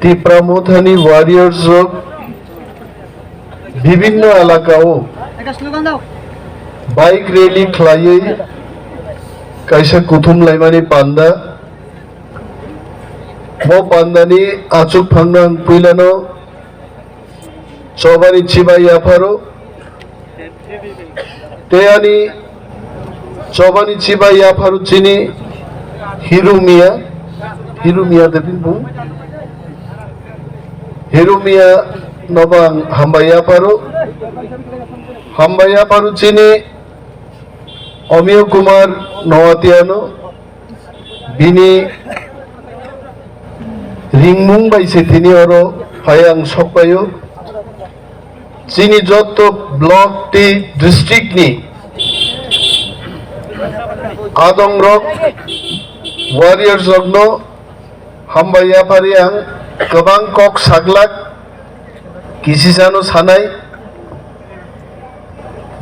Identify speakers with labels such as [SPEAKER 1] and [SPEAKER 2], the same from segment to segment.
[SPEAKER 1] তিপ্রামথানি warriors বিভিন্ন এলাকাও bike rally খ্লাইयै kaisa kuthum laimani panda mo pandani achuk phangnang puilano chobani chibai afaro teani chobani chibai afaro chini hirumia debin bu hirumia nobang hambaya paro chini অমিয় কুমার নওয়াতিয়ানো বিনি রিংমুং বাইছে তিনি অরো ফায়াং সকপায়ো চিনি যত block টি district নি আদং rock warrior জগ্ন হামবাইয়া ফারিয়াং गोबां कक साग्लाक किसिसानो सानाय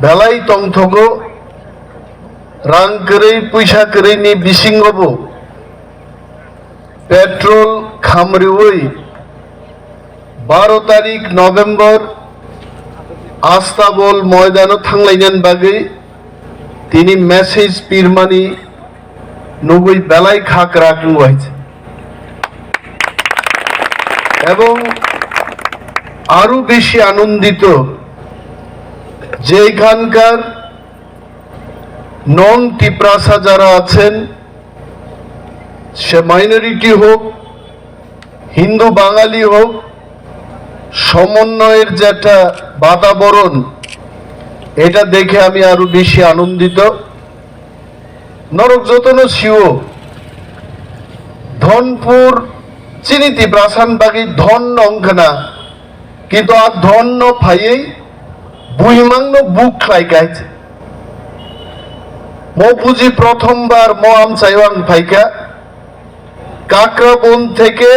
[SPEAKER 1] बेलाय तंथगो रां करै पैसा करैनि बिसिंगबो पेट्रोल खामरिवै 12 तारिख नवेम्बर आस्ताबल मयदानो थांलायनान बागै तिनि मेसेज पिरमानि नगै बेलाय खाक राखुं हयছে এবং আরো বেশি আনন্দিত যে এখানকার নন টিপ্রাসা যারা আছেন সে মাইনরিটি হোক হিন্দু বাঙালি হোক সমন্বয়ের যেটা বাতাবরণ এটা দেখে আমি আরো বেশি আনন্দিত নরক যতন শিও ধনপুর চিনিতি প্রাসান বাগি ধন্য অঙ্কনা কিন্তু আর ধন্য ফাইয়েই বুইমাংন বুক খাইকাইছে মো পুঁজি প্রথমবার মো আম চাইওয়াং ফাইকা কাকরাবন থেকে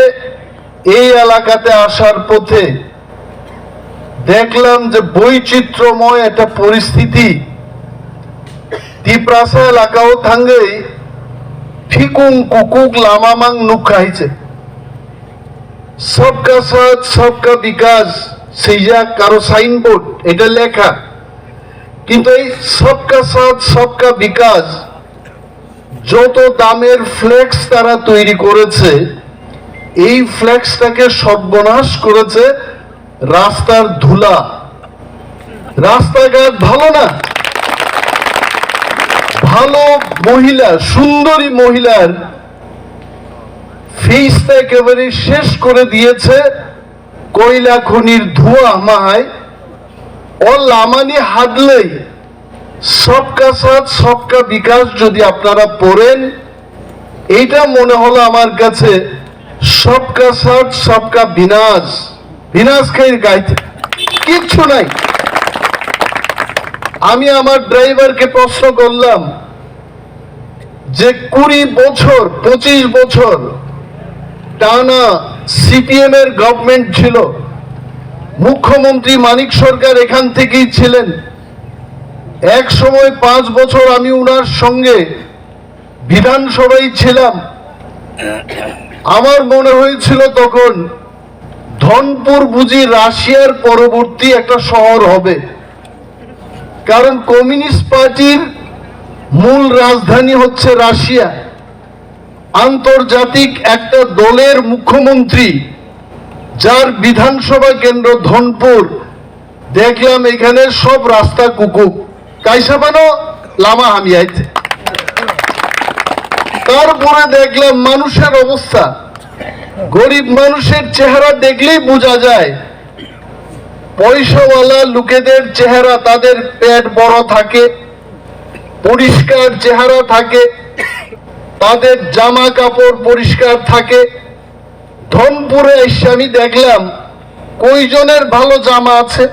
[SPEAKER 1] এই এলাকাতে আসার পথে দেখলাম যে বৈচিত্র্যময় একটা পরিস্থিতি তিপ্রাসা এলাকাও থাঙ্গেই ফিকুং কুকুক লামামাং নুক খাইছে सबका साथ सबका विकास সেইয়া কারো সাইনবোর্ড এটা লেখা কিন্তু এই सबका साथ सबका विकास যত দামের ফ্লেক্স তারা তৈরি করেছে এই ফ্লেক্সটাকে সর্বনাশ করেছে রাস্তার ধুলা রাস্তাঘাট ভালো না ভালো মহিলা সুন্দরী মহিলার ফেসটা একেবারে শেষ করে দিয়েছে কয়লা খনির ধোঁয়া মাহায় ও লামানি হাদলেই সবকা সাথ সবকা বিকাশ যদি আপনারা পড়েন এইটা মনে হলো আমার কাছে সবকা সাথ সবকা বিনাশ বিনাশ খাইর গাইতে কিচ্ছু নাই আমি আমার ড্রাইভারকে প্রশ্ন করলাম যে 20 বছর 25 বছর টানা সিপিএম এর গভর্নমেন্ট ছিল মুখ্যমন্ত্রী মানিক সরকার এখান থেকেই ছিলেন এক সময় 5 বছর আমি উনার সঙ্গে বিধানসভায় ছিলাম আমার মনে হয়েছিল তখন ধনপুর বুঝি রাশিয়ার পরবর্তী একটা শহর হবে কারণ কমিউনিস্ট পার্টির মূল রাজধানী হচ্ছে রাশিয়া আন্তর্জাতিক একটা দলের মুখ্যমন্ত্রী যার বিধানসভা কেন্দ্র ধনপুর দেখলাম এখানে সব রাস্তা কুকুক কাইসাবানো লামা হামিয়াইছে তারপরে দেখলাম মানুষের অবস্থা গরিব মানুষের চেহারা দেখলেই বোঝা যায় পয়সাওয়ালা লোকেদের চেহারা তাদের পেট বড় থাকে পরিষ্কার চেহারা থাকে তাদের জামা কাপড় পরিষ্কার থাকে ধনপুরে এসে আমি দেখলাম কয়জনের ভালো জামা আছে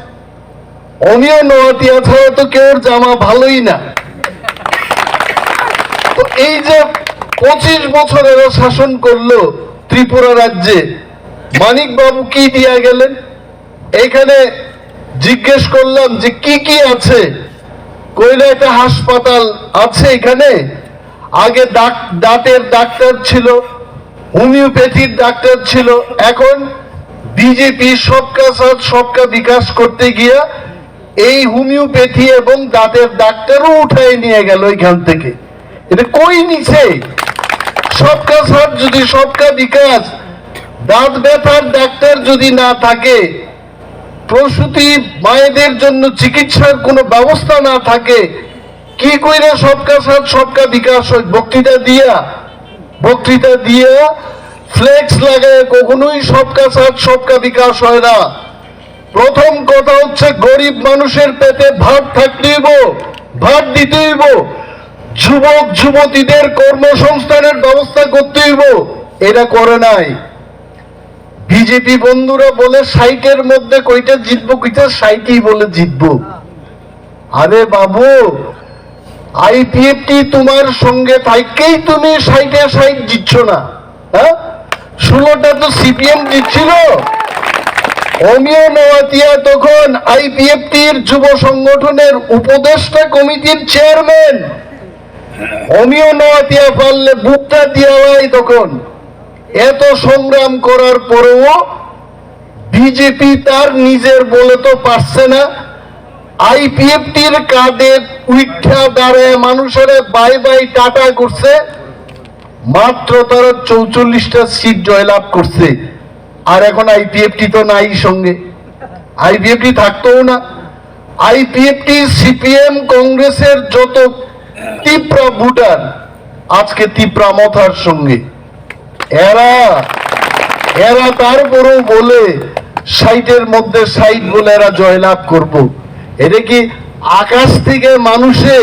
[SPEAKER 1] অমিয় নওয়াতিয়া ছাড়া তো কেউ জামা ভালোই না তো এই যে 25 বছর এরা শাসন করলো ত্রিপুরা রাজ্যে মানিক বাবু কি দিয়া গেলেন এখানে জিজ্ঞেস করলাম যে কি কি আছে কইলে একটা হাসপাতাল আছে এখানে আগে দাঁতের ডাক্তার ছিল হোমিওপ্যাথির ডাক্তার ছিল, এখন বিজেপি সবকা সাথ সবকা বিকাশ করতে গিয়া এই হোমিওপ্যাথি এবং দাঁতের ডাক্তারও উঠায় নিয়ে গেল এখান থেকে। এটা কই নিছে? সবকা সাথ যদি সবকা বিকাশ, দাঁত ব্যথার ডাক্তার যদি না থাকে, প্রসূতি মায়েদের জন্য চিকিৎসার কোনো ব্যবস্থা না থাকে, কি কইরা সবকা সাথ সবকা বিকাশ হয়? বক্তৃতা দিয়া ফ্লেক্স লাগায় কখনোই সবকা সাথ সবকা বিকাশ হয় না। প্রথম কথা হচ্ছে গরিব মানুষের পেটে ভাত থাকতে হইব, ভাত দিতে হইব, যুবক যুবতীদের কর্মসংস্থানের ব্যবস্থা করতে হইব। এটা করে নাই। বিজেপি বন্ধুরা বলে 60-এর মধ্যে কয়টা জিতবো, কইটা 60ই বলে জিতবো। আরে বাবু, আইপিএফটি তোমার সঙ্গে থাকেই তুমি 60-এ 60 জিতছ না। হ্যাঁ, 16টা তো সিপিএম জিতছিল। অমিয় নওয়াতিয়া তখন আইপিএফটির যুব সংগঠনের উপদেষ্টা কমিটির চেয়ারম্যান। অমিয় নওয়াতিয়া পারলে বুকটা দিয়া হয় তখন। এত সংগ্রাম করার পরেও বিজেপি তার নিজের বলে তো পারছে না। আইপিএফটির কাঁধে উঠা দাঁড়ায় মানুষের বাই বাই টাটা করছে, মাত্র তারা 44টা সিট জয়লাভ করছে। আর এখন আইপিএফটি তো নাই সঙ্গে, আইপিএফটি থাকতোও না। আইপিএফটি সিপিএম কংগ্রেসের যত তীব্র ভোটার আজকে তীব্র মথার সঙ্গে। এরা তারপরেও বলে 60-এর মধ্যে 60 বলে এরা জয়লাভ করব। এটা কি আকাশ থেকে মানুষে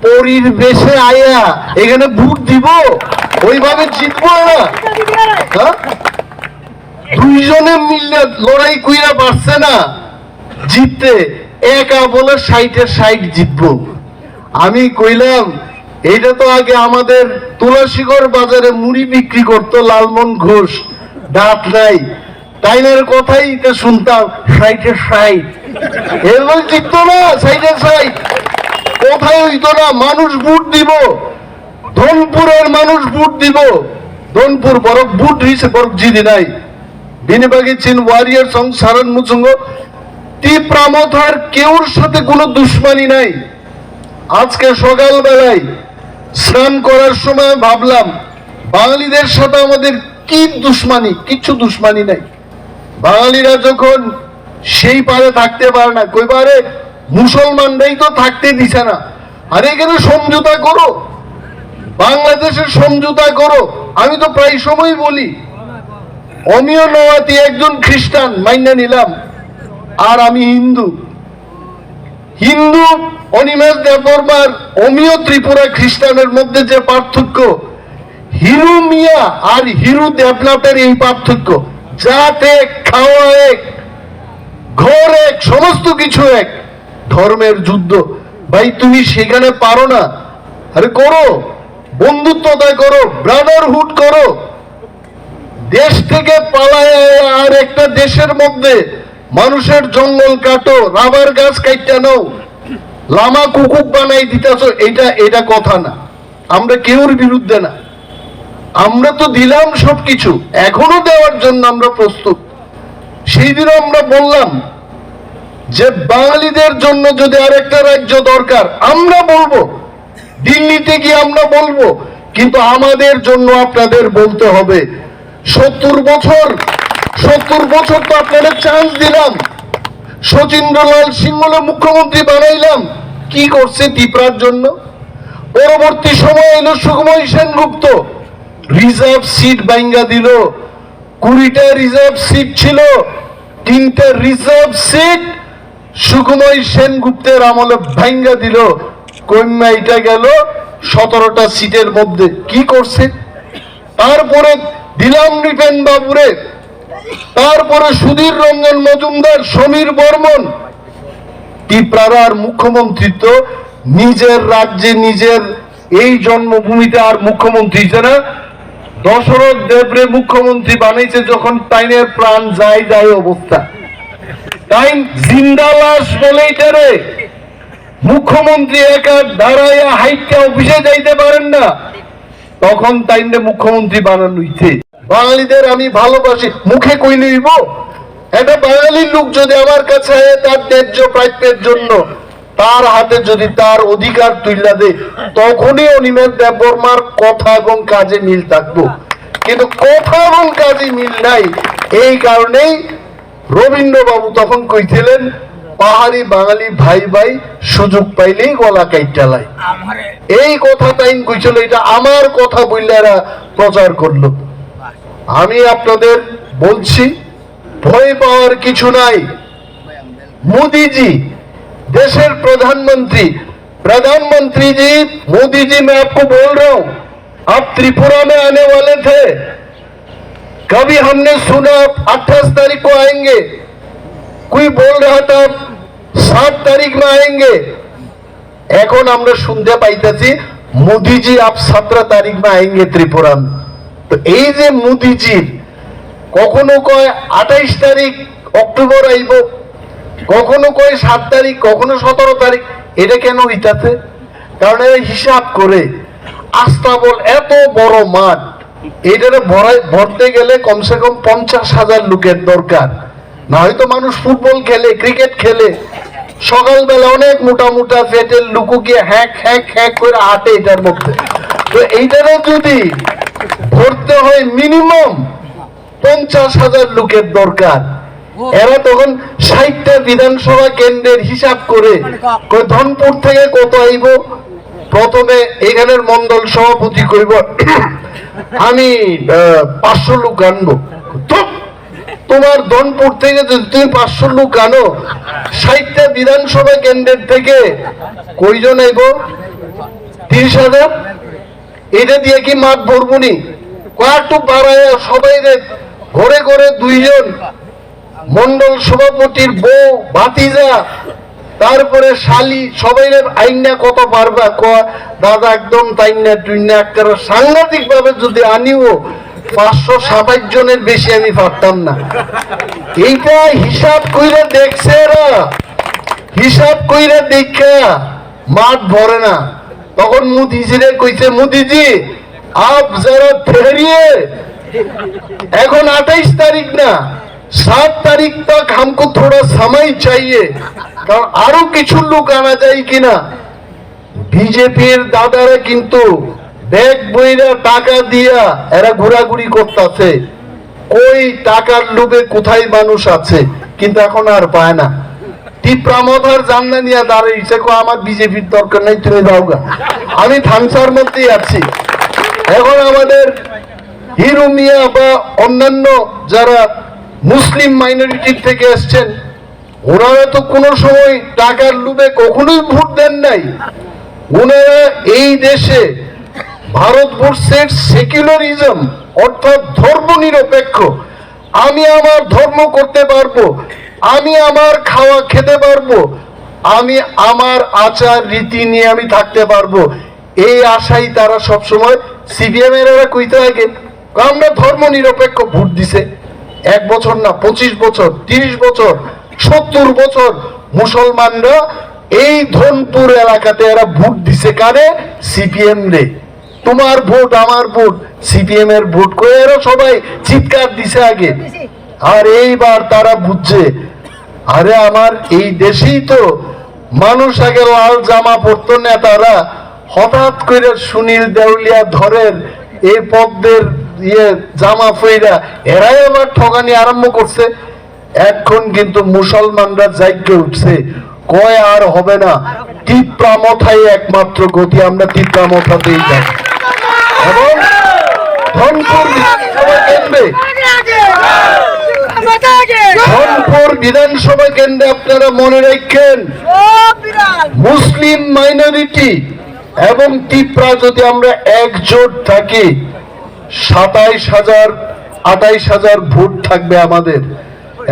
[SPEAKER 1] পরীর বেশে আয়া এখানে ভোট দিব? ওইভাবে জিতবো না। দুইজনে মিললে লড়াই কইরা পারছে না জিততে, একা বলে 60-এ 60 জিতবো। আমি কইলাম এটা তো আগে আমাদের তুলসীগড় বাজারে মুড়ি বিক্রি করতো লালমন ঘোষ, দাঁত নাই, তাইনের কথাই তো শুনতাম 60-এ 60। এরপর জিততো না 60-এ 60, কোথায় হইতো না। মানুষ ভোট দিব, ধনপুরের মানুষ ভোট দিব। ধনপুর বরফ ভোট হয়েছে, বরফ জিদি নাই। বিনিবাগে চিন ওয়ারিয়ার সং সারণ মুসঙ্গ তীব্রামথার কেউর সাথে কোনো দুশ্মনী নাই। আজকে সকালবেলায় স্নান করার সময় ভাবলাম বাঙালিদের সাথে আমাদের কি দুশ্মনী? কিচ্ছু দুশ্মনী নাই। বাঙালিরা যখন সেই পারে থাকতে পারে না, কই পারে মুসলমানরাই তো থাকতে দিছে না। আর এখানে সমঝোতা করো, বাংলাদেশের সমঝোতা করো। আমি তো প্রায় সময় বলি, অমিয় নওয়াতি একজন খ্রিস্টান মাইনা নিলাম, আর আমি হিন্দু। অনিমেষ দেববর্মার অমিয় ত্রিপুরা খ্রিস্টানের মধ্যে যে পার্থক্য, হিরু মিয়া আর হিরু দেবনাথের এই পার্থক্য। জাত এক, খাওয়া এক, ঘর এক, সমস্ত কিছু এক। ধর্মের যুদ্ধ ভাই, তুমি সেখানে পারো না। আরে করো, বন্ধুত্বতা করো, ব্রাদারহুড করো। দেশ থেকে পালায় আর একটা দেশের মধ্যে মানুষের জঙ্গল কাটো, রাবার গাছ কাইটা নাও, লামা কুকুক বানাই দিতেছ, এটা কথা না। আমরা কেউর বিরুদ্ধে না, আমরা তো দিলাম সবকিছু, এখনো দেওয়ার জন্য আমরা প্রস্তুত। সেই দিনও আমরা বললাম যে বাঙালিদের জন্য যদি আরেকটা রাজ্য দরকার আমরা বলবো, দিল্লিতে গিয়ে আমরা বলবো, কিন্তু আমাদের জন্য আপনাদের বলতে হবে। 70 বছর তো আপনাদের চান্স দিলাম, শচীন্দ্রলাল সিংহলে মুখ্যমন্ত্রী বানাইলাম, কি করছে ত্রিপুরার জন্য? পরবর্তী সময় এলো সুকুমার সেনগুপ্ত, রিজার্ভ সিট বাইঙ্গা দিল। 20টা রিজার্ভ সিট ছিল, 3টে রিজার্ভ সিট সুকুমার সেনগুপ্তের আমলে ভাঙ্গা দিল। কন্যা এটা গেল 17টা সিটের মধ্যে। কি করছে? তারপরে দিলাম নৃপেন বাবুরে, তারপরে সুধীর রঞ্জন মজুমদার, সমীর বর্মন। ত্রিপুরার মুখ্যমন্ত্রিত্ব নিজের রাজ্যে, নিজের এই জন্মভূমিতে আর মুখ্যমন্ত্রী না। দশরথ দেবরে মুখ্যমন্ত্রী বানাইছে যখন তাইনের প্রাণ যায় অবস্থা। তাই জিন্দা লাশ বলে এটারে মুখ্যমন্ত্রী একা দাঁড়াইয়া হাইটটা অফিসে যাইতে পারেন না, তখন তাইনে মুখ্যমন্ত্রী বানানো হইছে। বাঙালিদের আমি ভালোবাসি, মুখে কই লইব? একটা বাঙালির লোক যদি আমার কাছে তার ন্যায্য প্রাপ্যের জন্য তার হাতে যদি তার অধিকার তুইলা দেয়, তখনই অনিমেষ দেববর্মার কথা এবং কাজে মিল থাকবো। কিন্তু কথা এবং কাজে মিল নাই। এই কারণেই রবীন্দ্রবাবু তখন কইছিলেন, পাহাড়ি বাঙালি ভাই ভাই সুযোগ পাইলেই গলা কাইটা লাই। এই কথা তাই কইছিল, এটা আমার কথা বললে এরা প্রচার করলো। আমি আপনাদের বলছি, ভয় পাওয়ার কিছু নাই। মোদীজি देशर प्रधानमंत्री जी, मोदी जी मैं आपको बोल रहा हूं, आप त्रिपुरा में आने वाले थे, कभी हमने सुना आप 28 तारीख को आएंगे, कोई बोल रहा था 7 तारीख में आएंगे, এখন আমরা শুনতে পাইতেছি মোদিজি आप 17 तारीख में आएंगे त्रिपुरा में। तो এই যে মোদিজির কখনো কয় 28 তারিখ অক্টোবর আইব, কখনো কয় 7 তারিখ, কখনো 17 তারিখ, এটা কেন হইতাছে? কারণ এরা হিসাব করে আস্তাবল এত বড় মাঠ, এটারে ভরতে গেলে কমসে কম 50,000 লোকের দরকার। না হয়তো মানুষ ফুটবল খেলে, ক্রিকেট খেলে, সকালবেলা অনেক মোটা মোটা ফেটের লুকু গিয়ে হ্যাক হ্যাক হ্যাক করে হাঁটে এটার মধ্যে। তো এইটারে যদি ভরতে হয় মিনিমাম 50,000 লোকের দরকার। এরা তখন 60টা বিধানসভা কেন্দ্রের হিসাব করে ধনপুর থেকে কত আইব, প্রথমে এখানের মন্ডল সভাপতি কইব আমি 500 লোক আনবো। তো তোমার ধনপুর থেকে যদি তুমি 500 লোক আনো, 60টা বিধানসভা কেন্দ্রের থেকে কয়জন আইব? 30,000। এটা দিয়ে কি মাঠ ভরবনি? কয়েকটু বাড়ায় সবাই ঘরে ঘরে 2 জন মন্ডল সভাপতির বউ, ভাতিজা, তারপরে শালি, সবাই আইনা কত পারবা? দাদা একদম তাইনা টুইনা একটা সাংঘাতিক ভাবে যদি আনিও 527 জনের বেশি আমি পারতাম না। এইটা হিসাব কইরা দেখছে এরা, হিসাব কইরা দেখা মাঠ ভরে না। তখন মোদিজিরে কইছে, মোদিজি আপ যারা ठहरिए, এখন 28 তারিখ না, 7 तारीख तक हमको थोड़ा समय चाहिए, কারণ আরো কিছু লোক আনা যায় কিনা। বিজেপির দাদারা কিন্তু ব্যাগ বইরা টাকা দিয়া এরা ঘোরাঘুরি করতেছে, ওই টাকার লোভে কোথায় মানুষ আছে, কিন্তু এখন আর পায় না। টিপ্রামধার জাননা নিয়ে দাঁড়িয়েছে, আমার বিজেপির দরকার নেই, তুমি দাও গা, আমি থামসার মধ্যেই আছি। এখন আমাদের হিরো মিয়া বা অন্যান্য যারা মুসলিম মাইনরিটি থেকে আসছেন, ওনারা তো কোনো সময় টাকার লোভে কখনোই ভোট দেন নাই। ওনারা এই দেশে ভারতবর্ষের সেকুলারিজম অর্থাৎ ধর্ম নিরপেক্ষ, আমি আমার ধর্ম করতে পারবো, আমি আমার খাওয়া খেতে পারবো, আমি আমার আচার রীতি নিয়ে আমি থাকতে পারবো, এই আশাই তারা সবসময় সিপিএম এর কইতে থাকে আমরা ধর্ম নিরপেক্ষ। ভোট দিছে 1 বছর না, 25 বছর, 30 বছর, 70 বছর মুসলমানরা এই ধনপুর এলাকাতে এরা ভোট দিছে কারে? সিপিএম রে। তোমার ভোট আমার ভোট, সিপিএম এর ভোট করে এরা সবাই চিৎকার দিছে আগে। আর এইবার তারা বুঝছে, আরে আমার এই দেশেই তো মানুষ আগে লাল জামা পরতো, নেতারা হঠাৎ করে সুনীল দেউলিয়া ধরের এই পদ্মের জামা ফইরা এরাই আবার ঠকানি আরম্ভ করছে। এখন কিন্তু মুসলমানরা জাগ্যে উঠছে, কয় আর হবে না, টিপ্রামথাই একমাত্র গতি, আমরা টিপ্রামথাতেই যাই। এবং ধনপুর বিধানসভা কেন্দ্রে, ধনপুর বিধানসভা কেন্দ্রে আপনারা মনে রাখেন, মুসলিম মাইনরিটি এবং টিপ্রা যদি আমরা একজোট থাকি, 27,000-28,000 ভোট থাকবে আমাদের।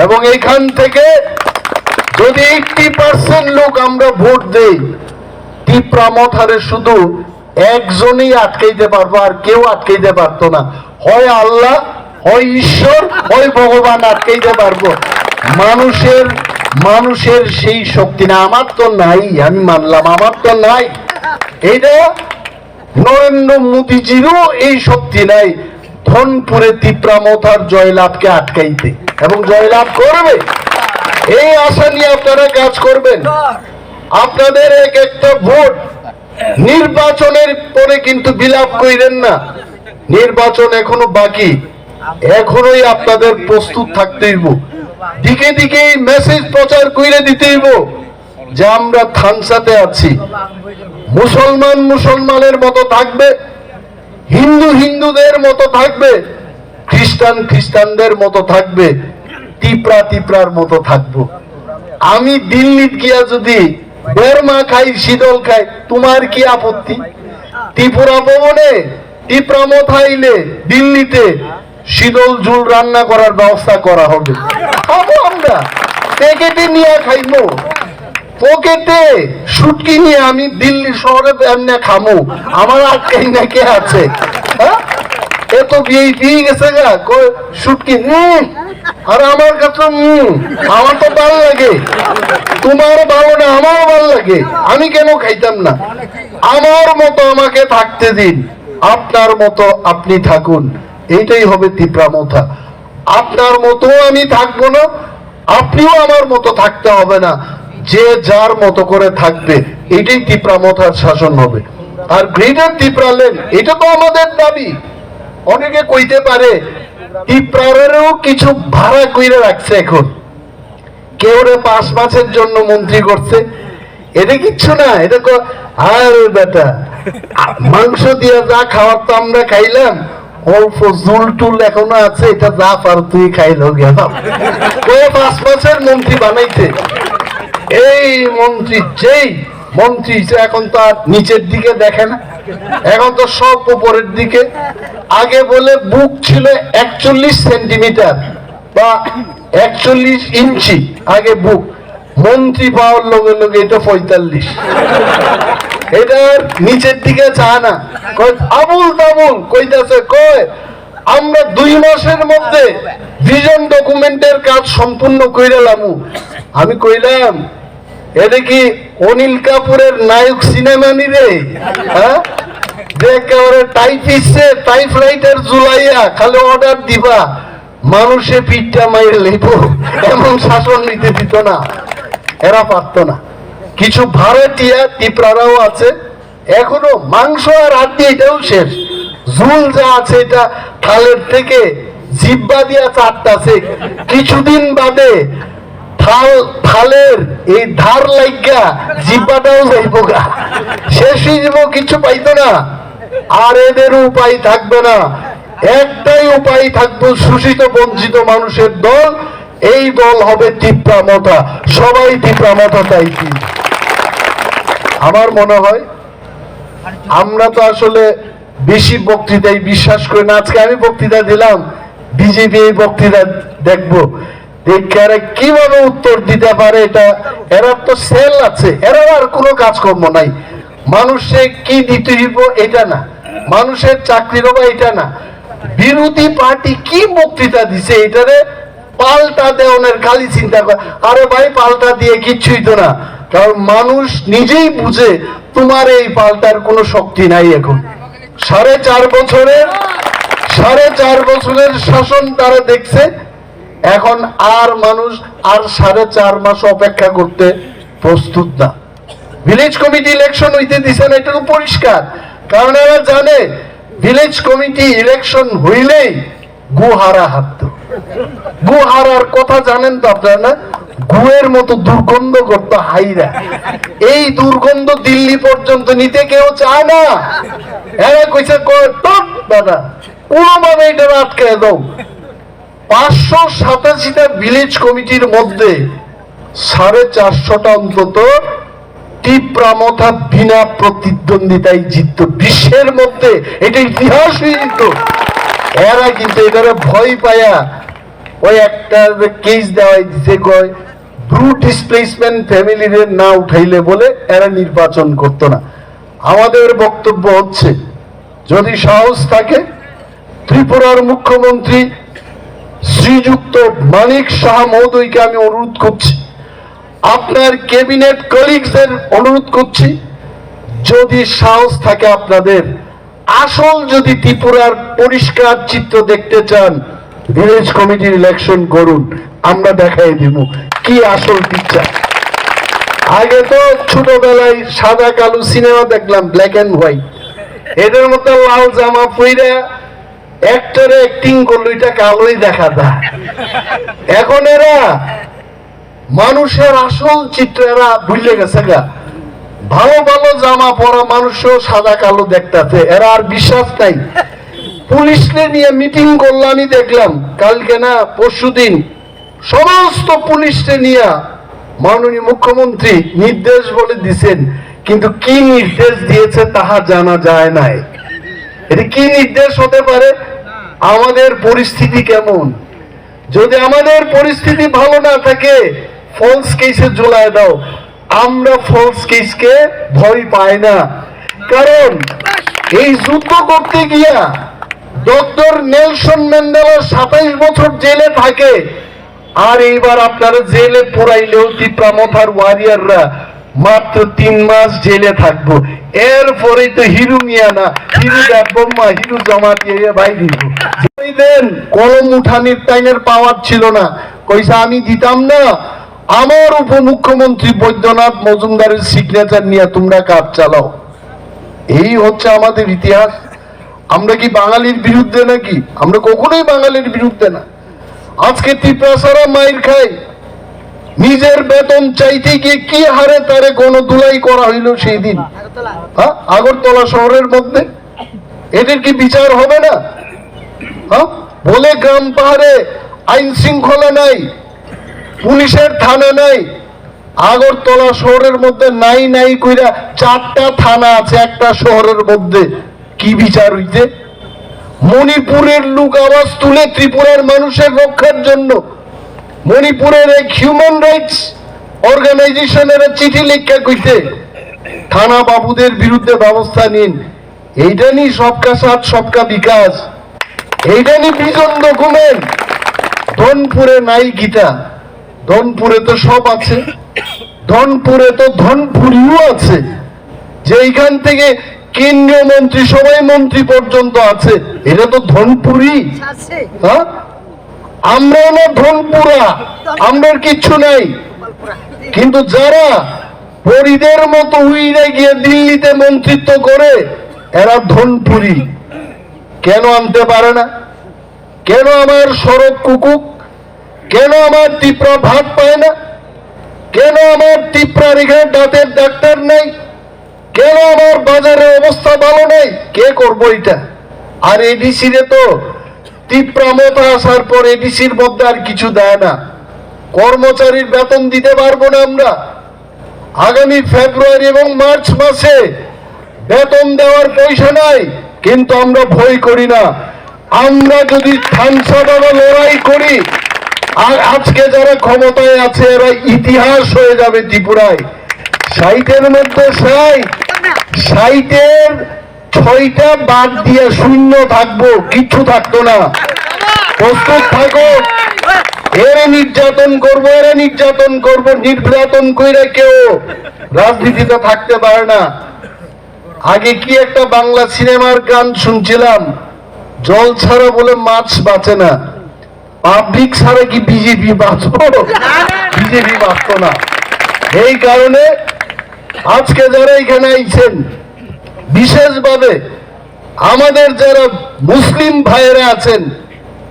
[SPEAKER 1] এবং এখান থেকে যদি 80% লোক আমরা ভোট দেই, টিপ্রামথারে শুধু একজনই আটকাইতে পারবো, আর কেউ আটকাইতে পারতো না। হয় আল্লাহ, হয় ঈশ্বর, হয় ভগবান আটকাইতে পারবো। মানুষের সেই শক্তি না, আমার তো নাই, আমি মানলাম আমার তো নাই। এটা নরেন্দ্র মোদীজিরও এই শক্তি নাই। ধনপুরে তিপ্রামথার জয়লাভকে আটকাইতে, এবং জয়লাভ করবে এই আশা নিয়ে আপনারা কাজ করবেন। আপনাদের এক একটা ভোট নির্বাচনের পরে কিন্তু বিলাপ কইরেন না, নির্বাচন এখনো বাকি, এখনোই আপনাদের প্রস্তুত থাকতে হইব, দিকে দিকে মেসেজ প্রচার কইরে দিতে হইব যে আমরা থানসাতে আছি। মুসলমান মুসলমানের মতো থাকবে, হিন্দু হিন্দুদের মতো থাকবে, খ্রিস্টান খ্রিস্টানদের মতো থাকবে, তিপ্রা তিপ্রার মতো থাকবো। আমি দিল্লি গিয়া যদি বেরমা খাই, শীতল খাই, তোমার কি আপত্তি? ত্রিপুরা ভবনে তিপ্রামথা আইলে দিল্লিতে শীতল ঝুল রান্না করার ব্যবস্থা করা হবে, খাবো আমরা, প্যাকেটে নিয়ে খাইবো, পকেটে শুটকি নিয়ে আমি দিল্লি শহরে এমনি খামো, আমার আটকাই না কে আছে? এত বিয়ে দিয়ে গেছে গা শুটকি, আর আমার কাছে আমার তো ভালো লাগে, তোমার ভালো না, আমারও ভালো লাগে, আমি কেন খাইতাম না? আমার মতো আমাকে থাকতে দিন, আপনার মতো আপনি থাকুন, এইটাই হবে তিপ্রামথা। আপনার মতো আমি থাকবো না, আপনিও আমার মতো থাকতে হবে না, যে যার মতো করে থাকবে, এটাই তিপ্রামথার শাসন হবে। আর গ্রেটার তিপ্রাল্যান্ড, এটা তো আমাদের দাবি। অনেকে কইতে পারে তিপ্রারেরও কিছু ভাড়া কইরে রাখছে, এখন কেউ 5 মাসের জন্য মন্ত্রী করছে, এটা কিচ্ছু না। এটা আর বেটা মাংস দিয়ে যা খাওয়ার তো আমরা খাইলাম, অল্প জুল টুল এখনো আছে, এটা যা পার তুই খাইল গেলাম, 5 মাসের মন্ত্রী বানাইছে। এই মন্ত্রী যেই মন্ত্রী, এখন তো আর নিচের দিকে দেখে না, এখন তো সব উপরের দিকে। আগে বলে বুক ছিল 41 সেন্টিমিটার বা 41 ইঞ্চি, আগে বুক, মন্ত্রী পাওয়ার লগে লগে এটা 45, এটার নিচের দিকে চায় না, আবুল তাবুল কইতাছে, কয় আমরা 2 মাসের মধ্যে ভিশন ডকুমেন্টের কাজ সম্পূর্ণ কইরালাম। আমি কইলাম এটা কি অনিল কাপুরের নায়ক সিনেমা নি রে? যে একেবারে টাইপরাইটার জুলাইয়া খালি অর্ডার দিবা, মানুষে পিঠটা মাইরে লইব, এমন শাসন নিতে দিত না, এরা পারত না। কিছু ভাড়াটিয়া তিপ্রারাও আছে এখনো, মাংস আর হাড্ডি এটাও শেষ, ঝুল যা আছে এটা থালের থেকে জিব্বা দিয়া চাটতাছে, কিছুদিন বাদে থালের এই ধার লাইগা জিব্বাটাও যাইব গা, শেষ হয়ে যাব, কিছু পাইতো না। আর এদের উপায় থাকবে না, একটাই উপায় থাকবে, শোষিত বঞ্চিত মানুষের দল, এই দল হবে তিপ্রামথা, সবাই তিপ্রামথা চাইছি। আমার মনে হয় আমরা তো আসলে বেশি বক্তৃতায় বিশ্বাস করি না। আজকে আমি বক্তৃতা দিলাম, বিজেপি এই বক্তৃতা দেখবো, দেখে কিভাবে উত্তর দিতে পারে। এটা এরা তো সেল আছে, এরা আর কোনো কাজকর্ম নাই, মানুষে কি দিতে হইব এটা না, মানুষের চাকরির বা এটা না, বিরোধী পার্টি কি বক্তৃতা দিছে এটারে পাল্টা দেওয়ার খালি চিন্তা করে। আরে ভাই, পাল্টা দিয়ে কিচ্ছুই তো না, কারণ মানুষ নিজেই বুঝে তোমার এই পাল্টার কোনো শক্তি নাই। এখন 4.5 বছরের শাসন তারা দেখছে, এখন আর মানুষ আর 4.5 মাস অপেক্ষা করতে প্রস্তুত না। ভিলেজ কমিটি ইলেকশন হইতে দিছে না, এটা পরিষ্কার, কারণ এরা জানে ভিলেজ কমিটি ইলেকশন হইলেই গুহারা হাঁটত। গুহারার কথা জানেন তো আপনারা না? গুয়ের মতো দুর্গন্ধ করতো হাইরা, এই দুর্গন্ধ দিল্লি পর্যন্ত নিতে কেউ চায় না। এরা কইছে দাদা কোনোভাবে এটা আটকে দাও। 587টা ভিলেজ কমিটির মধ্যে 450টা অন্তত তিপ্রামথা বিনা প্রতিদ্বন্দ্বিতায় জিততো, বিশ্বের মধ্যে এটা ইতিহাস হয়ে যেত। এরা কিন্তু এটারে ভয় পায়া ওই একটা কেস দেওয়াই দিছে, কয় ব্রুট ডিসপ্লেসমেন্ট ফ্যামিলির না উঠাইলে বলে এরা নির্বাচন করতো না। আমাদের বক্তব্য হচ্ছে, যদি সাহস থাকে, ত্রিপুরার মুখ্যমন্ত্রী শ্রীযুক্ত মানিক সাহা মহোদয়কে আমি অনুরোধ করছি, আপনার ক্যাবিনেট কলিগসদের অনুরোধ করছি, যদি সাহস থাকে আপনাদের, আসল যদি ত্রিপুরার পরিষ্কার চিত্র দেখতে চান, ভিলেজ কমিটির ইলেকশন করুন, আমরা দেখাই দিব কি আসল পিকচার। আগে তো ছোটবেলায় সাদা কালো সিনেমা দেখলাম, ব্ল্যাক এন্ড হোয়াইট, এদের মতো লাল জামা পইরা অ্যাক্টরে অ্যাক্টিং করলো, এটা কালোই দেখা যায়। এখন এরা মানুষের আসল চিত্র এরা ভুলে গেছে গা। ভালো ভালো জামা পরা মানুষও সাদা কালো দেখতেছে, এরা আর বিশ্বাস নাই। পুলিশকে নিয়ে মিটিং করলো, আমি দেখলাম কালকে না পরশুদিন, সমস্ত পুলিশকে নিয়ে মাননীয় মুখ্যমন্ত্রী নির্দেশ বলে দিছেন, কিন্তু কি নির্দেশ দিয়েছে তাহা জানা যায় নাই। এটা কি নির্দেশ হতে পারে? আমাদের পরিস্থিতি কেমন? যদি আমাদের পরিস্থিতি ভালো না থাকে, ফলস কেসে ঝুলায় দাও। আমরা ফলস কেসকে ভয় পাই না, কারণ এই যুদ্ধ করতে গিয়া ডক্টর নেলসন ম্যান্ডেলা 27 বছর জেলে থাকে, আর এইবার আপনারা জেলে পুরাইলেও টিপ্রামথার ওয়ারিয়াররা মাত্র 3 মাস জেলে থাকবো। এরপরে তো হিরু মিয়া না, হিরু দেবম্মা, হিরু জমাতিয়া ভাই দিব দেন। কলম উঠানির টাইমের পাওয়ার ছিল না, কইসা আমি দিতাম না, আমার উপমুখ্যমন্ত্রী বৈদ্যনাথ মজুমদারের সিগনেচার নিয়ে তোমরা কাজ চালাও। এই হচ্ছে আমাদের ইতিহাস। আমরা কি বাঙালির বিরুদ্ধে নাকি? আমরা কখনোই বাঙালির বিরুদ্ধে না। আজকে ত্রিপুরা মাইর খায়, নিজের বেতন চাইতে গিয়ে কি হারে তারে গণধুলাই করা হইল সেই দিন, হ্যাঁ, আগরতলা শহরের মধ্যে। এদের কি বিচার হবে না? হ্যাঁ, বলে গ্রাম পাহাড়ে আইন শৃঙ্খলা নাই, পুলিশের থানা নাই। আগরতলা শহরের মধ্যে নাই নাই কইরা 4টা থানা আছে একটা শহরের মধ্যে, কি বিচার হইতে? মণিপুরের লোক আওয়াজ তুলে ত্রিপুরার মানুষের রক্ষার জন্য মণিপুরের এক হিউম্যান রাইটস অর্গানাইজেশনের চিঠি লিখে কইতে থানা বাবুদের বিরুদ্ধে ব্যবস্থা নিন। এইটা নি সবকা সাথ সবকা বিকাশ, এইটা নি ভিজন ডকুমেন্ট। ধনপুরে নাই গীতা, ধনপুরে তো সব আছে, ধনপুরে তো ধনপুরিও আছে, যে এইখান থেকে কেন্দ্রীয় মন্ত্রী সবাই মন্ত্রী পর্যন্ত আছে। এটা তো ধনপুরি, হ্যাঁ? আমরা না ধনপুরা, আমরা কিচ্ছু নাই। কিন্তু যারা পরিদের মতো উইরে গিয়ে দিল্লিতে মন্ত্রিত্ব করে, এরা ধনপুরি। কেন আনতে পারে না? কেন আমার সড়ক কুকুক? কেন আমার ত্রিপুরা ভাত পায় না? কেন আমার ত্রিপুরার এখানে দাঁতের ডাক্তার নাই? কেন আমার বাজারের অবস্থা ভালো নেই? কে করবো এটা? আর এডিসি রে তো ত্রিপ্রামতা আসার পর এডিসির মধ্যে আর কিছু দেয় না, কর্মচারীর বেতন দিতে পারবো না আমরা। আগামী ফেব্রুয়ারি এবং মার্চ মাসে বেতন দেওয়ার পয়সা নাই, কিন্তু আমরা ভয় করি না। আমরা যদি থানসাভাবে লড়াই করি, আর আজকে যারা ক্ষমতায় আছে এরা ইতিহাস হয়ে যাবে ত্রিপুরায়। 60-এর মধ্যে 60-এর 6টা বাদ দিয়ে শূন্য থাকবো, কিচ্ছু থাকতো না। প্রস্তুত থাকো, এরা নির্যাতন করবো, এরা নির্যাতন করবো। নির্যাতন কইরা কেউ রাজনীতিতে থাকতে পারে না। আগে কি একটা বাংলা সিনেমার গান শুনছিলাম, জল ছাড়া বলে মাছ বাঁচে না। পাবলিক ছাড়া কি বিজেপি বাঁচবো? বিজেপি বাঁচতো না। এই কারণে আজকে যারা এখানে আইছেন, বিশেষভাবে আমাদের যারা মুসলিম ভাইয়েরা আছেন,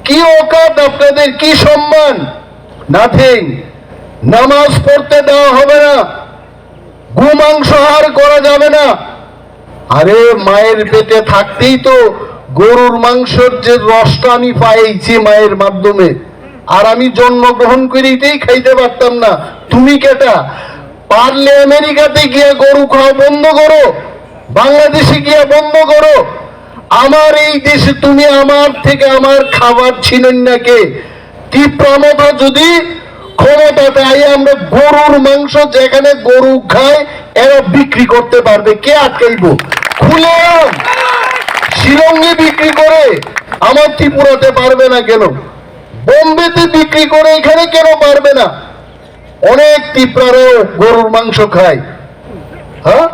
[SPEAKER 1] কি ওকাত আপনাদের, কি সম্মান? নাথিং। নামাজ পড়তে দেওয়া হবে না, গোমাংস আহার করা যাবে না। আরে মায়ের পেটে থাকতেই তো গরুর মাংসের যে রসটা আমি পাইছি মায়ের মাধ্যমে, আর আমি জন্মগ্রহণ করে এটাই খাইতে পারতাম না। তুমি কেটা? পারলে আমেরিকাতে গিয়ে গরু খাওয়া বন্ধ করো, বাংলাদেশে গিয়ে বন্ধ করো। আমার এই দেশে তুমি আমার থেকে আমার খাবার ছিলেন না কে? তীব্রমতা যদি ক্ষমতাতে আই, আমরা গরুর মাংস যেখানে গরু খায় এরা বিক্রি করতে পারবে, কে আটকাইব? খুলে শিলংয়ে বিক্রি করে, আমার ত্রিপুরাতে পারবে না কেন? বোম্বেতে বিক্রি করে, এখানে কেন পারবে না? অনেক ত্রিপুরারও গরুর মাংস খায়, হ্যাঁ?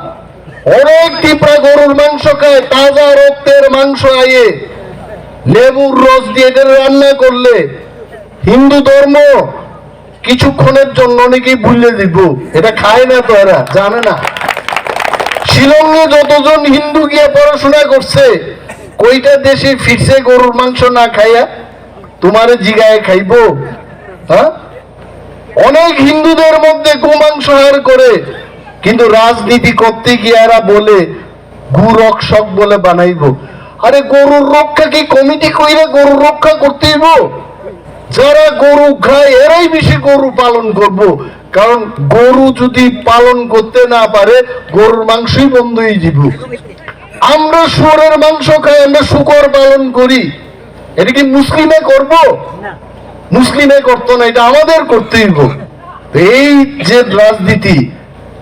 [SPEAKER 1] অনেক টিপরা গরুর মাংস খায়, তাজা রক্তের মাংস আয়ে লেবুর রস দিয়ে এটা রান্না করলে হিন্দু ধর্ম কিছুক্ষণের জন্য অনেকেই ভুলে দিব, এটা খায় না তো, এরা জানে না। শিলংয়ে যতজন হিন্দু গিয়ে পড়াশোনা করছে, কইটা দেশে ফিরছে গরুর মাংস না খাইয়া? তোমারে জিগায় খাইবো? হ্যাঁ, অনেক হিন্দুদের মধ্যে গোমাংস হার করে, কিন্তু রাজনীতি করতে গিয়ে এরা বলে গু রক্ষক বলে বানাইবো। আরে গরুর রক্ষা কি কমিটি কইরা গরুর রক্ষা করতে হইব? যারা গরু খায় এরাই বেশি গরু পালন করব, কারণ গরু যদি পালন করতে না পারে গরুর মাংসই বন্ধ হয়ে যাব। আমরা শুয়োরের মাংস খাই, আমরা শূকর পালন করি, এটা কি মুসলিমে করব? মুসলিমে করতো না, এটা আমাদের করতে হইব। এই যে রাজনীতি,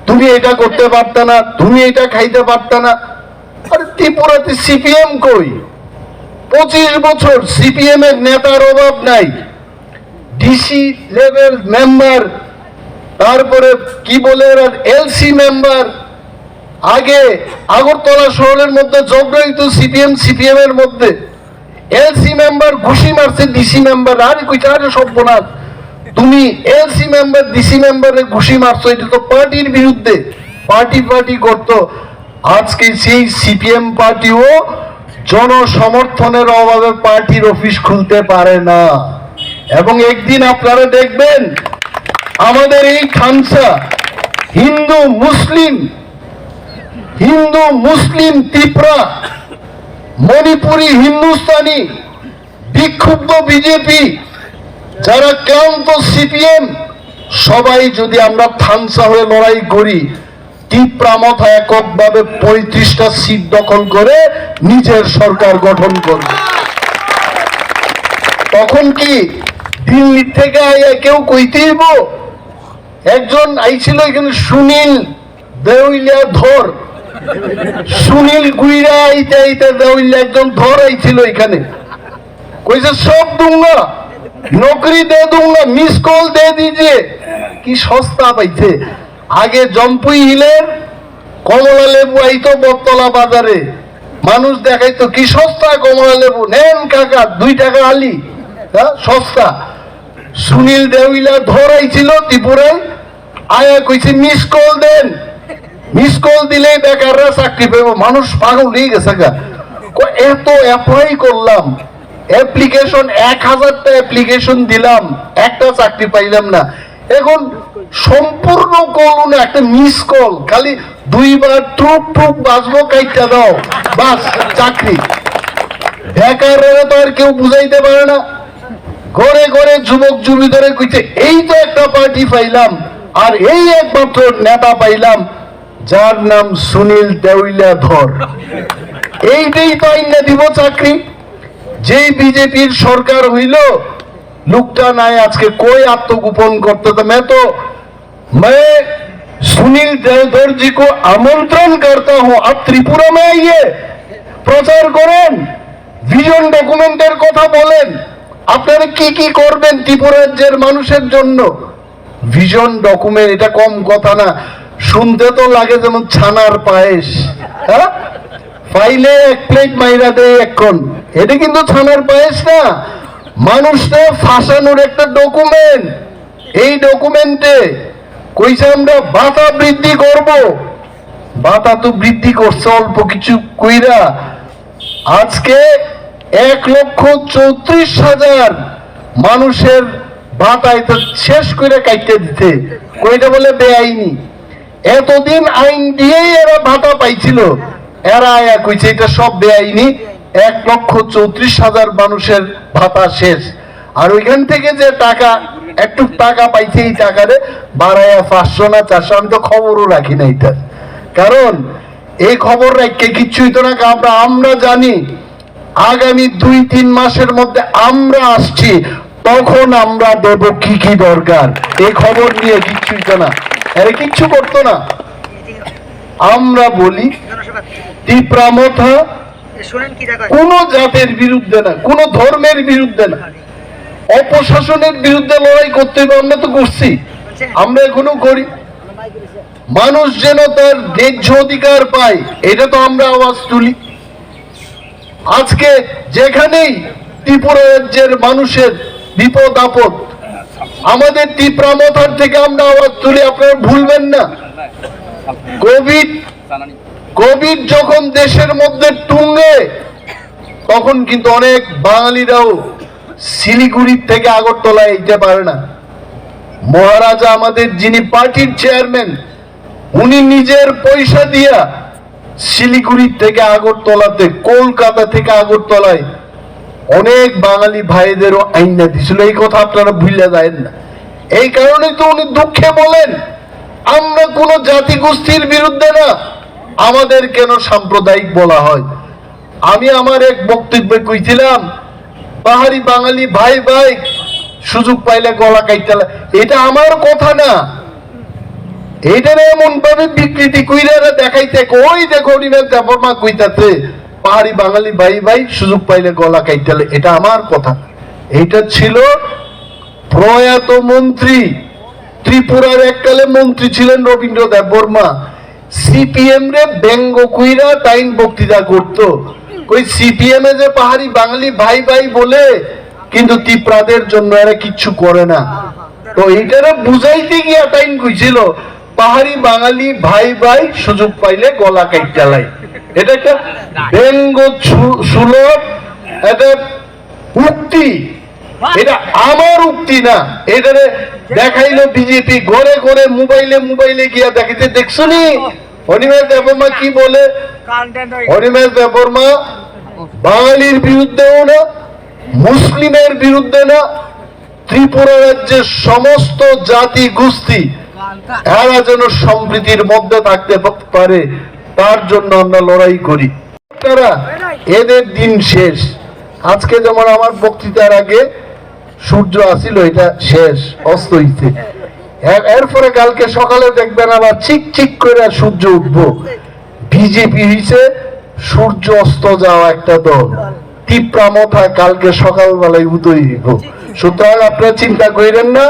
[SPEAKER 1] তুমি এটা করতে পারত না, তুমি এটা খাইতে পারত না। আরে ত্রিপুরাতে সিপিএম কই? 25 বছর সিপিএম এর নেতার অভাব নাই। ডিসি লেভেল মেম্বার, তারপরে কি বলে এলসি মেম্বার। আগে আগরতলা শহরের মধ্যে জগড়াইত সিপিএম এর মধ্যে এলসি মেম্বার ঘুষি মারছে ডিসি মেম্বার। আরে কইটা, আরে সর্বনাশ, তুমি এলসি মেম্বার ডিসি মেম্বারের ঘুষি মারছো, এটা তো পার্টির বিরুদ্ধে, পার্টি করতো। আজকে সেই সিপিএম পার্টিও জনসমর্থনের অভাবে পার্টির অফিস খুলতে পারে না। এবং একদিন আপনারা দেখবেন আমাদের এই খানসা হিন্দু মুসলিম ত্রিপুরা, মণিপুরি, হিন্দুস্তানি, বিক্ষুব্ধ বিজেপি, যারা ক্লান্ত সিপিএম, সবাই যদি আমরা থানসা হয়ে লড়াই করি, ত্রিপুরা মাথা এককভাবে 35টা সিট দখল করে নিজের সরকার গঠন করবে। তখন কি দিল্লি থেকে আইয়া কেউ কইতেইব? একজন আইছিল এখানে, সুনীল দেউলিয়া ধর, সুনীল গুইরা আইতে আইতে দেউলিয়া একজন ধর আইছিল এখানে, কইছে সব দুঙ্গা, নকরি দে দুঙ্গা, মিস কল দে দিজে। কি সস্তা পাইছে। আগে জম্পুই হিলের কমলা লেবু আইতো বটতলা বাজারে, মানুষ দেখাইতো কি সস্তা কমলা লেবু, নেন কাকা 2 টাকা আলি, সস্তা। সুনীল দেউলিয়া ধরাইছিল ত্রিপুরায়, আয়া কইছে মিস কল দেন, মিস কল দিলেই বেকাররা চাকরি পাইব। মানুষ পাগল হয়ে গেছে গা। এত অ্যাপ্লাই করলাম, অ্যাপ্লিকেশন 1000টা অ্যাপ্লিকেশন দিলাম, একটা চাকরি পাইলাম না। এখন সম্পূর্ণ কল না, একটা মিস কল, খালি 2 বার টুক বাজবো, কাইটা দাও, বাস চাকরি। বেকাররা তো আর কেউ বুঝাইতে পারে না। ঘরে ঘরে যুবক যুবতীরা কইছে এই তো একটা পার্টি পাইলাম, আর এই একমাত্র নেতা পাইলাম যার নাম সুনীল দেউলিয়া ধর, এইটাই তো আইনা দিব চাকরি। যেই বিজেপির সরকার হইল, লোকটা নাই আজকে কই আত্মগোপন করতে। তো मैं सुनील देवधर जी को आमंत्रण करता हूं, आप त्रिपुरा में आइए, প্রচার করেন, ভিশন ডকুমেন্টের কথা বলেন, আপনারা কি কি করবেন ত্রিপুরা রাজ্যের মানুষের জন্য। ভিশন ডকুমেন্ট, এটা কম কথা না, শুনতে তো লাগে যেমন ছানার পায়েস। হ্যাঁ, ফাইলে 1 প্লেট মাইরা দেয় এখন, এটা কিন্তু ছানার পায়েস না, মানুষটা ফাঁসানোর একটা ডকুমেন্ট। এই ডকুমেন্টে কইছে আমরা ভাতা বৃদ্ধি করব, ভাতা তো বৃদ্ধি করছে অল্প কিছু কইরা, আজকে 1,34,000 মানুষের ভাতায় তো শেষ করে কাটতে দিতে, কইটা বলে বেআইনি। এতদিন আইন দিয়েই এরা ভাতা পাইছিল, এরা আয়া কইছে এটা সব বেআইনি। 1,34,000 মানুষের ভাতা শেষ, আর ওইখান থেকে যে টাকা একটু টাকা পাইছে, এই টাকারে বাড়াইয়া 500 না 400, আমি তো খবরও রাখি না এটা, কারণ এই খবর রাখতে কিচ্ছুই তো না। আমরা জানি আগামী 2-3 মাসের মধ্যে আমরা আসছি, তখন আমরা দেব কি কি দরকার, এই খবর নিয়ে কিচ্ছুই তো না, আরে কিচ্ছু করতো না। আমরা বলি ত্রিপুরা মাথা কোন জাতের বিরুদ্ধে না, কোন ধর্মের বিরুদ্ধে না, অপশাসনের বিরুদ্ধে লড়াই করতে হবে। আমরা তো করছি, আমরা এখনো করি। মানুষ যেন তার ন্যায্য অধিকার পায়, এটা তো আমরা আওয়াজ তুলি। আজকে যেখানেই ত্রিপুরা রাজ্যের মানুষের বিপদ আপদ, আমাদের ত্রিপুরা মথার থেকে আমরা আওয়াজ তুলি। আপনারা ভুলবেন না, কোভিড যখন দেশের মধ্যে টুঙ্গে, তখন কিন্তু অনেক বাঙালিরাও শিলিগুড়ি থেকে আগরতলায় যেতে পারে না। মহারাজা আমাদের যিনি পার্টির চেয়ারম্যান, উনি নিজের পয়সা দিয়া শিলিগুড়ি থেকে আগরতলাতে, কলকাতা থেকে আগরতলায় অনেক বাঙালি ভাইদেরও আইনা দিছিল। এই কথা আপনারা ভুলে যায় না। এই কারণে তো উনি দুঃখে বলেন, আমরা কোন জাতি গোষ্ঠীর বিরুদ্ধে না, আমাদের কেন সাম্প্রদায়িক বলা হয়। আমি আমার এক বক্তব্যে কইছিলাম, পাহাড়ি বাঙালি ভাই ভাই সুযোগ পাইলে গলা কাইতে, এটা আমার কথা না। এইটা এমন ভাবে বিকৃতি কইরা দেখাইতে, ওই দেখো দেবর্মা কইতাছে পাহাড়ি বাঙালি ভাই ভাই সুযোগ পাইলে গলা কাইতে, এটা আমার কথা। এইটা ছিল প্রয়াত মন্ত্রী, ত্রিপুরার এককালে মন্ত্রী ছিলেন রবীন্দ্র দেববর্মা। সিপিএম রে ব্যঙ্গ কইরা তাইন বক্তৃতা করতো। ওই সিপিএম এ যে পাহাড়ি বাঙালি ভাই ভাই বলে, কিন্তু ত্রিপুরাদের জন্য এরা কিচ্ছু করে না। তো এইটারে বুঝাইতে গিয়া তাইন কইছিল পাহাড়ি বাঙালি ভাই ভাই সুযোগ পাইলে গলা কাইটা লাই। এটা একটা ব্যঙ্গ সুলভ একটা উক্তি, এটা আমার উক্তি না। এটারে দেখাইলো বিজেপি, ঘরে ঘরে মোবাইলে গিয়া দেখাইতে। দেখছো নি অনিমেষ দেববর্মা কি বলে? অনিমেষ দেববর্মা বাঙালির বিরুদ্ধেও না, মুসলিমের বিরুদ্ধে না, ত্রিপুরা রাজ্যের সমস্ত জাতি গোষ্ঠী এরা যেন সম্প্রীতির মধ্যে থাকতে পারে, তার জন্য আমরা লড়াই করি। এদের দিন শেষ। আজকে যেমন আমার বক্তৃতার আগে সূর্য আসিল, এটা শেষ, অস্ত হইছে। এরপরে কালকে সকালে দেখবেন আবার চিক করে সূর্য উঠবো। বিজেপি হইছে সূর্য অস্ত যাওয়া একটা দল। ত্রিপুরা মথা কালকে সকালবেলায় উদয় হইব। সুতরাং আপনারা চিন্তা করেন না,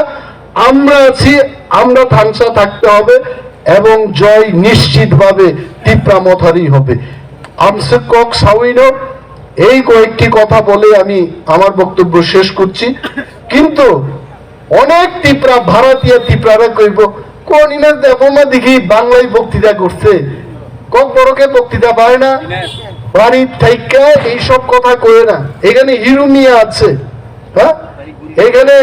[SPEAKER 1] আমরা আছি, আমরা ধানসা থাকতে হবে এবং জয় নিশ্চিত ভাবে ত্রিপুরা মথারই হবে। আমসে কক সাউইন। এই কয়েকটি কথা বলে আমি আমার বক্তব্য শেষ করছি। কিন্তু অনেক ত্রিপুরা ভারতীয় ত্রিপুরারা কইব, কোন ইমেজ দেবমা দেখি বাংলায় বক্তৃতা করছে, কক বড়কে বক্তৃতা পায় না, বাড়ির থাইকা এইসব কথা কয়ে না। এখানে হিরু মিয়া আছে, হ্যাঁ, এখানে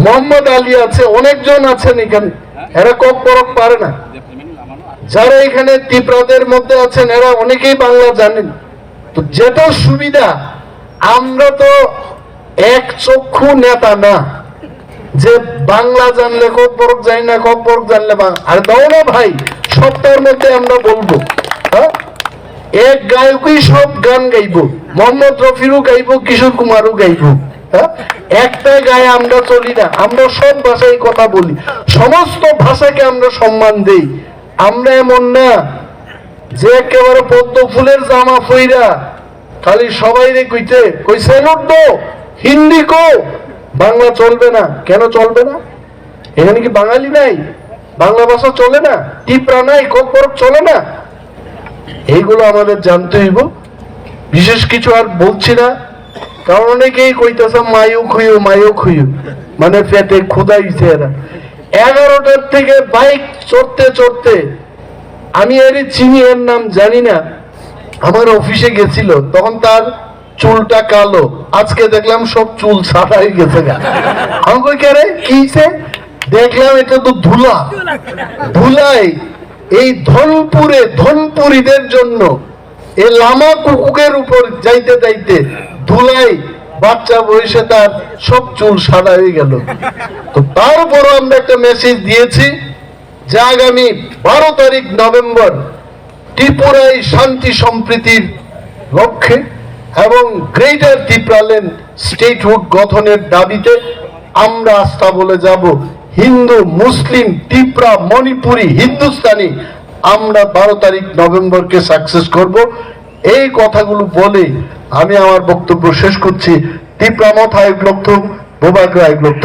[SPEAKER 1] মোহাম্মদ আলী আছে, অনেকজন আছেন এখানে, এরা কক বরক পারে না। যারা এখানে ত্রিপুরাদের মধ্যে আছেন এরা অনেকেই বাংলা জানেন। তো যেটা সুবিধা, আমরা তো এক চক্ষু নেতা না যে বাংলা জানলে কক বরক জানি না, কক বরক জানলে আর দাও না ভাই, সপ্তাহের মধ্যে আমরা বলবো। হ্যাঁ, এক গায়কই সব গান গাইবো, মোহাম্মদ রফিরও গাইবো, কিশোর কুমারও গাইবো। একটা গায়ে আমরা চলি না, আমরা সব ভাষায় কথা বলি, সমস্ত ভাষাকে আমরা সম্মান দেই। আমরা এমন না যে একেবারে পদ্ম ফুলের জামা ফইরা খালি সবাই রে কইছে হিন্দি কো, বাংলা চলবে না। কেন চলবে না? এখানে কি বাঙালি নাই? বাংলা ভাষা চলে না? টিপরা নাই? কক বরক চলে না? এইগুলো আমাদের জানতে হইব। বিশেষ কিছু আর বলছি না, কারণ অনেকেই কইতেছে মায়ু খুইউ, মানে পেটে ক্ষুদাইছে এরা। 11টার থেকে বাইক চড়তে আমি এর চিনি, এর নাম জানি না, আমার অফিসে গেছিল, তখন তার চুলটা কালো, আজকে দেখলাম সব চুল সাদা হয়ে গেছে। আমি কই কে রে, কিছে? দেখলাম এটা তো ধুলাই। এই ধনপুরীদের জন্য এই লামা কুকুকের উপর যাইতে ধুলাই বাচ্চা বয়সে তার সব চুল সাদা হয়ে গেল। তো তারপরও আমরা একটা মেসেজ দিয়েছি যে আগামী 12 তারিখ নভেম্বর ত্রিপুরায় শান্তি সম্প্রীতির লক্ষ্যে এবং গ্রেটার ত্রিপুরাল্যান্ড স্টেটহুড গঠনের দাবিতে আমরা আস্থা বলে যাব। হিন্দু, মুসলিম, ত্রিপুরা, মণিপুরি, হিন্দুস্তানি, আমরা 12 তারিখ নভেম্বরকে সাকসেস করব। এই কথাগুলো বলে আমি আমার বক্তব্য শেষ করছি। ত্রিপুরা মথা এক লক্ষ, বোবাগ্রা এক লক্ষ।